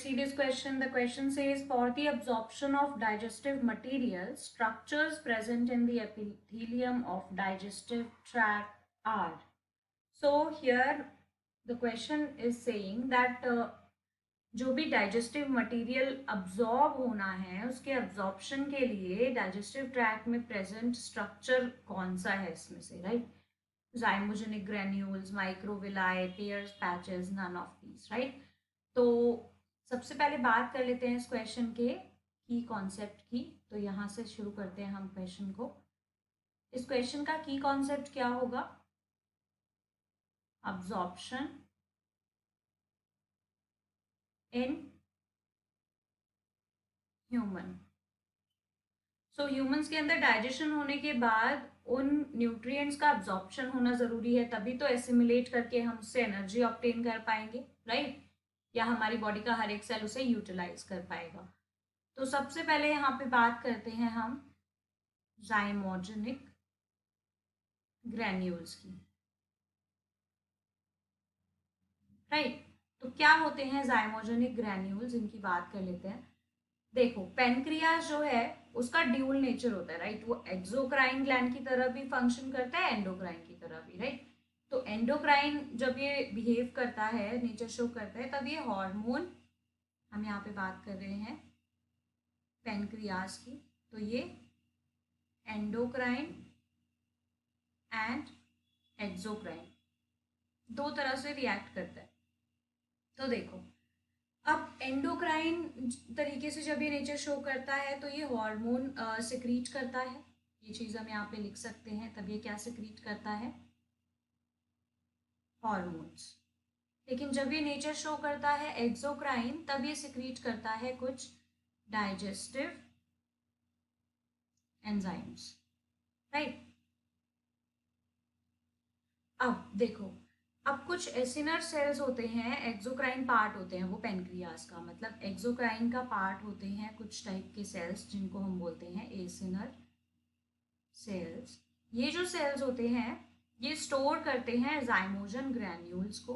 let's see this question. The question says, for the absorption of digestive material, structures present in the epithelium of digestive tract are. So here the question is saying that जो भी digestive material absorb होना है उसके absorption के लिए digestive tract में present structure कौन सा है इसमें से, right? zymogenik granules, microvilli, pairs, patches, none of these, right? तो सबसे पहले बात कर लेते हैं इस क्वेश्चन के की कॉन्सेप्ट की। तो यहाँ से शुरू करते हैं हम क्वेश्चन को। इस क्वेश्चन का की कॉन्सेप्ट क्या होगा? Absorption in human. So humans के अंदर डाइजेशन होने के बाद उन न्यूट्रिएंट्स का अब्जॉर्प्शन होना जरूरी है, तभी तो एसिमुलेट करके हम उससे एनर्जी ऑब्टेन कर पाएंगे, राइट? या हमारी बॉडी का हर एक सेल उसे यूटिलाइज कर पाएगा। तो सबसे पहले यहाँ पे बात करते हैं हम जाइमोजेनिक ग्रैन्यूल्स की, राइट? तो क्या होते हैं जाइमोजेनिक ग्रैन्यूल्स, इनकी बात कर लेते हैं। देखो, पेनक्रियाज जो है उसका ड्यूल नेचर होता है, राइट? वो एक्सोक्राइन ग्लैंड की तरह भी फंक्शन करता है, एंडोक्राइन की तरह भी, राइट? तो एंडोक्राइन जब ये बिहेव करता है, नेचर शो करता है, तब ये हार्मोन, हम यहाँ पे बात कर रहे हैं पेनक्रियाज की, तो ये एंडोक्राइन एंड एक्सोक्राइन दो तरह से रिएक्ट करता है। तो देखो, अब एंडोक्राइन तरीके से जब ये नेचर शो करता है तो ये हार्मोन सिक्रीट करता है, ये चीज़ हम यहाँ पे लिख सकते हैं। तब ये क्या सिक्रीट करता है? हॉर्मोन्स। लेकिन जब ये नेचर शो करता है एक्सोक्राइन, तब ये सिक्रीट करता है कुछ डाइजेस्टिव एंजाइम्स, राइट? अब देखो, अब कुछ एसिनर सेल्स होते हैं, एक्सोक्राइन पार्ट होते हैं वो पेनक्रियाज का, मतलब एक्सोक्राइन का पार्ट होते हैं कुछ टाइप के सेल्स जिनको हम बोलते हैं एसिनर सेल्स। ये जो सेल्स होते हैं ये स्टोर करते हैं जाइमोजन ग्रैन्यूल्स को,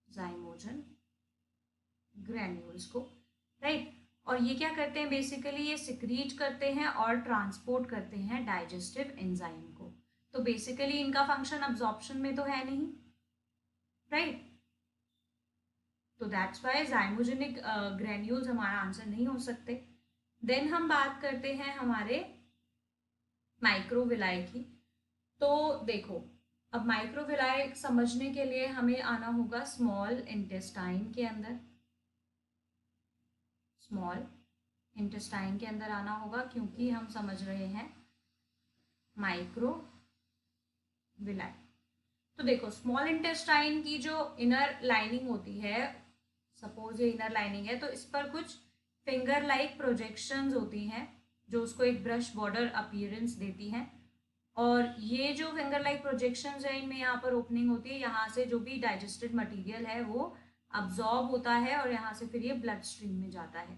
जाइमोजन ग्रैन्यूल्स को, राइट? और ये क्या करते हैं? बेसिकली ये सिक्रीट करते हैं और ट्रांसपोर्ट करते हैं डाइजेस्टिव एंजाइम को। तो बेसिकली इनका फंक्शन अब्जॉर्प्शन में तो है नहीं, राइट? तो दैट्स वाई जाइमोजेनिक ग्रैन्यूल्स हमारा आंसर नहीं हो सकते। देन हम बात करते हैं हमारे माइक्रोविलाई की। तो देखो, अब माइक्रोविलाई समझने के लिए हमें आना होगा स्मॉल इंटेस्टाइन के अंदर, स्मॉल इंटेस्टाइन के अंदर आना होगा, क्योंकि हम समझ रहे हैं माइक्रोविलाई। तो देखो, स्मॉल इंटेस्टाइन की जो इनर लाइनिंग होती है, सपोज ये इनर लाइनिंग है, तो इस पर कुछ फिंगर लाइक प्रोजेक्शंस होती हैं जो उसको एक ब्रश बॉर्डर अपीयरेंस देती हैं। और ये जो फिंगर लाइक प्रोजेक्शंस है, इनमें यहाँ पर ओपनिंग होती है, यहाँ से जो भी डाइजेस्टेड मटेरियल है वो अब्जॉर्ब होता है और यहाँ से फिर ये ब्लड स्ट्रीम में जाता है,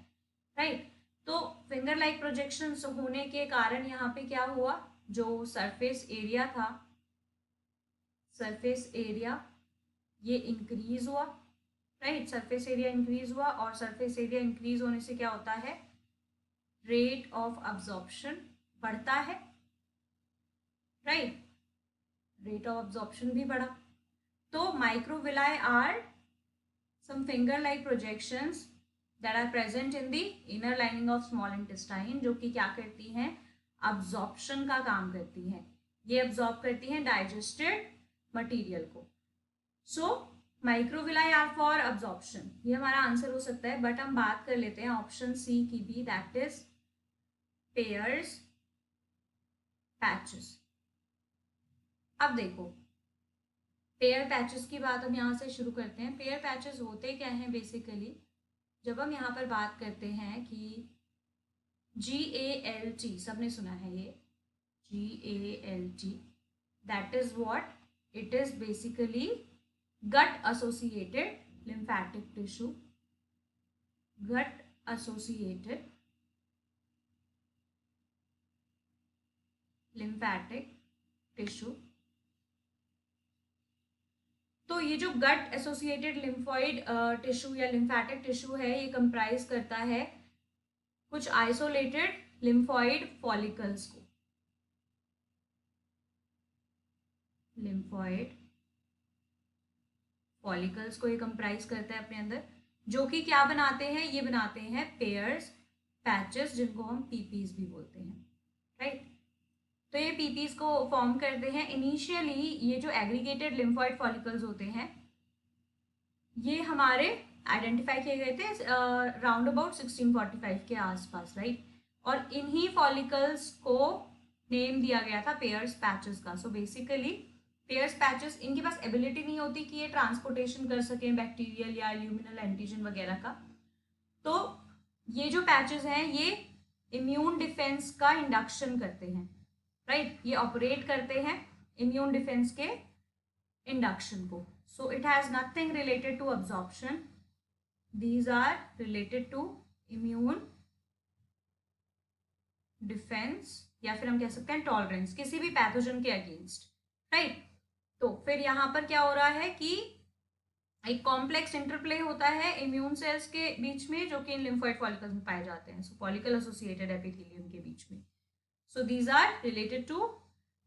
राइट? तो फिंगर लाइक प्रोजेक्शंस होने के कारण यहाँ पे क्या हुआ, जो सरफेस एरिया था, सरफेस एरिया ये इंक्रीज हुआ, राइट? सरफेस एरिया इंक्रीज हुआ, और सरफेस एरिया इंक्रीज होने से क्या होता है? रेट ऑफ अब्जॉर्प्शन बढ़ता है, राइट? रेट ऑफ अब्जॉर्प्शन भी बढ़ा। तो microvilli are some finger like projections that are present in the inner lining of small intestine, जो कि क्या करती हैं? अब्जॉर्प्शन का काम करती हैं। ये अब्जॉर्ब करती हैं डाइजेस्टेड मटेरियल को। सो माइक्रोविलाई आर फॉर अब्जॉर्प्शन, ये हमारा आंसर हो सकता है। बट हम बात कर लेते हैं ऑप्शन सी की भी, दैट इज पेयर्स पैचेस। अब देखो, पेयर पैचेस की बात हम यहाँ से शुरू करते हैं। पेयर पैचेस होते क्या हैं बेसिकली? जब हम यहाँ पर बात करते हैं कि GALT, सबने सुना है ये GALT, that is what? It is basically gut associated lymphatic tissue, gut associated lymphatic tissue, तो ये जो गट एसोसिएटेड लिम्फोइड टिश्यू या लिम्फेटिक टिश्यू है, ये कंप्राइज करता है कुछ आइसोलेटेड लिम्फोइड फॉलिकल्स को, लिम्फोइड फॉलिकल्स को ये कंप्राइज करता है अपने अंदर, जो कि क्या बनाते हैं, ये बनाते हैं पेयर्स, पैचेस, जिनको हम पीपीज भी बोलते हैं, राइट। तो ये पीपीज को फॉर्म करते हैं। इनिशियली ये जो एग्रीगेटेड लिम्फोइड फॉलिकल्स होते हैं, ये हमारे आइडेंटिफाई किए गए थे राउंड अबाउट 1645 के आसपास, राइट। और इन्हीं फॉलिकल्स को नेम दिया गया था पेयर्स पैचेस का। सो बेसिकली पेयर्स पैचेस, इनके पास एबिलिटी नहीं होती कि ये ट्रांसपोर्टेशन कर सकें बैक्टीरियल या ल्यूमिनल एंटीजन वगैरह का। तो ये जो पैचेस हैं, ये इम्यून डिफेंस का इंडक्शन करते हैं, राइट। ये ऑपरेट करते हैं इम्यून डिफेंस के इंडक्शन को। So it has nothing related to absorption. These are related to immune defense, या फिर हम कह सकते हैं टॉलरेंस किसी भी पैथोजन के अगेंस्ट, राइट। तो फिर यहाँ पर क्या हो रहा है कि एक कॉम्प्लेक्स इंटरप्ले होता है इम्यून सेल्स के बीच में, जो कि इन लिम्फोइड फॉलिकल्स में पाए जाते हैं, सो फॉलिकल एसोसिएटेड एपिथेलियम के बीच में। So these are related to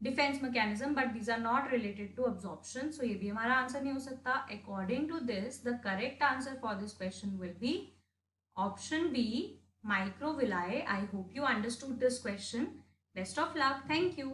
defence mechanism, but these are not related to absorption. So ये भी हमारा आंसर नहीं हो सकता। According to this the correct answer for this question will be option B, microvilli. I hope you understood this question. Best of luck. Thank you.